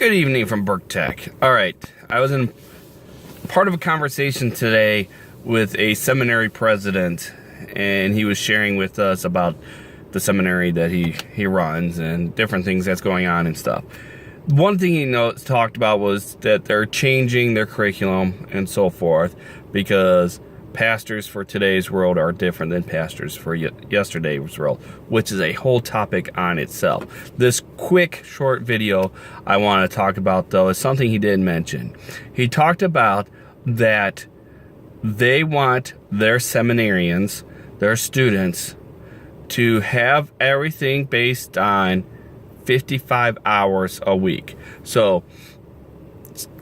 Good evening from Burke Tech. All right, I was in part of a conversation today with a seminary president, and he was sharing with us about the seminary that he runs and different things that's going on and stuff. One thing he talked about was that they're changing their curriculum and so forth because pastors for today's world are different than pastors for yesterday's world, which is a whole topic on itself. This quick, short video I want to talk about, though, is something he did mention. He talked about that they want their seminarians, their students, to have everything based on 55 hours a week. So,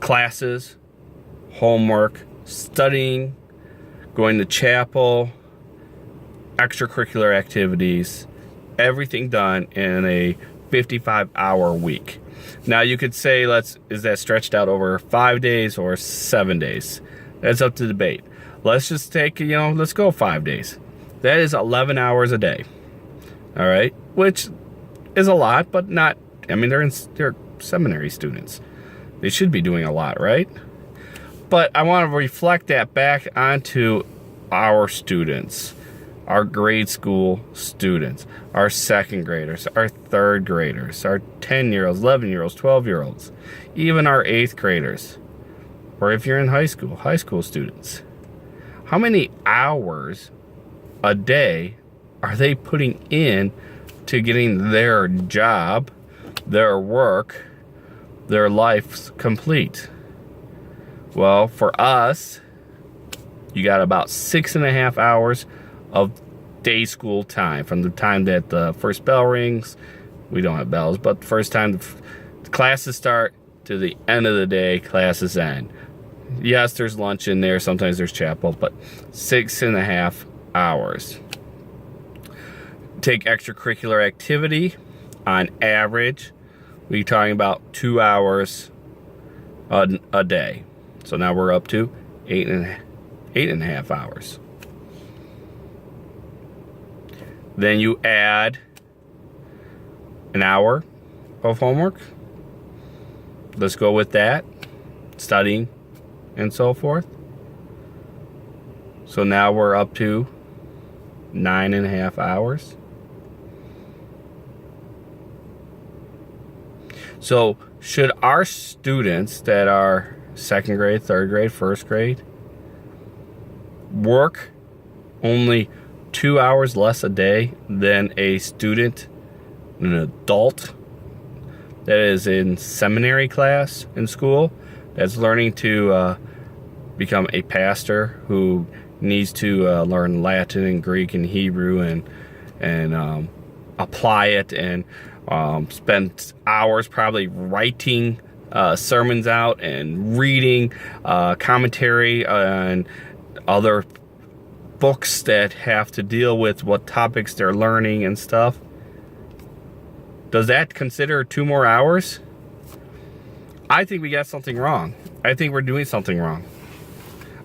classes, homework, studying, going to chapel, extracurricular activities, everything done in a 55-hour week. Now you could say, is that stretched out over 5 days or 7 days? That's up to debate. Let's just take, let's go 5 days. That is 11 hours a day. All right, which is a lot, but not. I mean, they're seminary students. They should be doing a lot, right? But I want to reflect that back onto our students, our grade school students, our second graders, our third graders, our 10-year-olds, 11-year-olds, 12-year-olds, even our 8th graders, or if you're in high school students. How many hours a day are they putting in to getting their job, their work, their life complete? Well, for us, you got about 6.5 hours of day school time from the time that the first bell rings. We don't have bells, but the first time the classes start to the end of the day, classes end. Yes, there's lunch in there. Sometimes there's chapel, but 6.5 hours. Take extracurricular activity. On average, we're talking about 2 hours a day. So now we're up to 8.5 hours. Then you add an hour of homework. Let's go with that. Studying and so forth. So now we're up to 9.5 hours. So should our students that are second grade, third grade, first grade work only 2 hours less a day than a student, an adult that is in seminary class in school, that's learning to become a pastor, who needs to learn Latin and Greek and Hebrew and apply it and spend hours probably writing sermons out and reading commentary and other books that have to deal with what topics they're learning and stuff? Does that consider 2 more hours? I think we got something wrong. I think we're doing something wrong.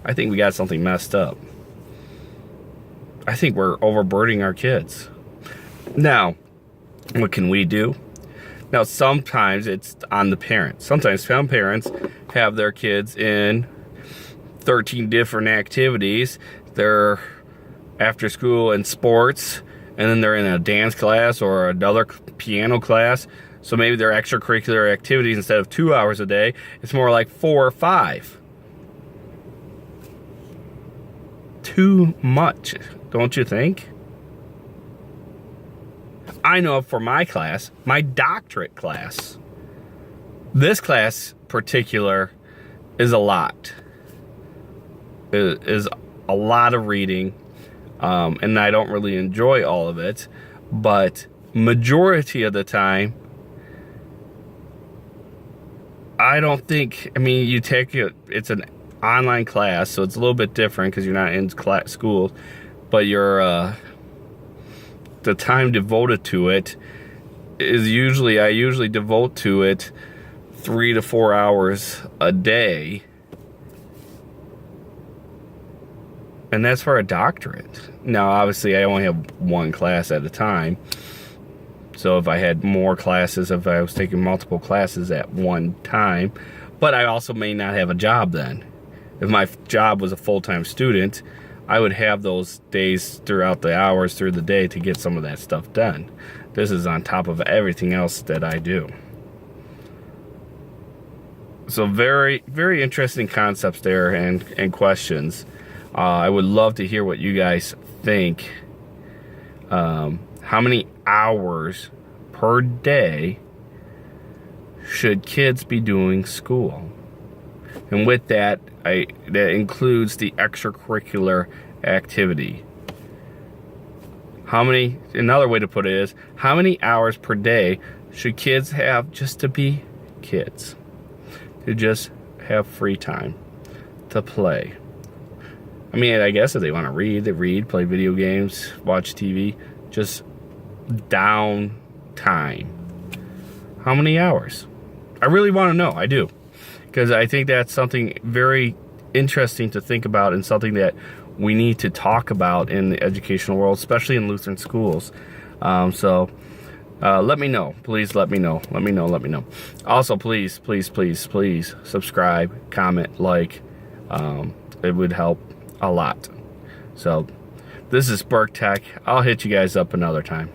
I think we got something messed up. I think we're overburdening our kids. Now, what can we do? Now, sometimes it's on the parents. Sometimes some parents have their kids in 13 different activities. They're after school in sports, and then they're in a dance class or another piano class. So maybe their extracurricular activities, instead of 2 hours a day, it's more like 4 or 5. Too much, don't you think? I know for my class, my doctorate class, this class particular is a lot. It is a lot of reading, and I don't really enjoy all of it, but majority of the time, I don't think, you take it, it's an online class, so it's a little bit different because you're not in school, but the time devoted to it is I usually devote to it 3 to 4 hours a day. And that's for a doctorate. Now, obviously, I only have one class at a time. So if I had more classes, if I was taking multiple classes at one time, but I also may not have a job then. If my job was a full-time student, I would have those days throughout the hours through the day to get some of that stuff done. This is on top of everything else that I do. So very, very interesting concepts there and questions. I would love to hear what you guys think. How many hours per day should kids be doing school? And with that, that includes the extracurricular activity. Another way to put it is, how many hours per day should kids have just to be kids? To just have free time to play. I mean, I guess if they want to read, they read, play video games, watch TV, just down time. How many hours? I really want to know. I do. Because I think that's something very interesting to think about and something that we need to talk about in the educational world, especially in Lutheran schools. Let me know. Please let me know. Let me know. Also, please subscribe, comment, like. It would help a lot. So, this is Spark Tech. I'll hit you guys up another time.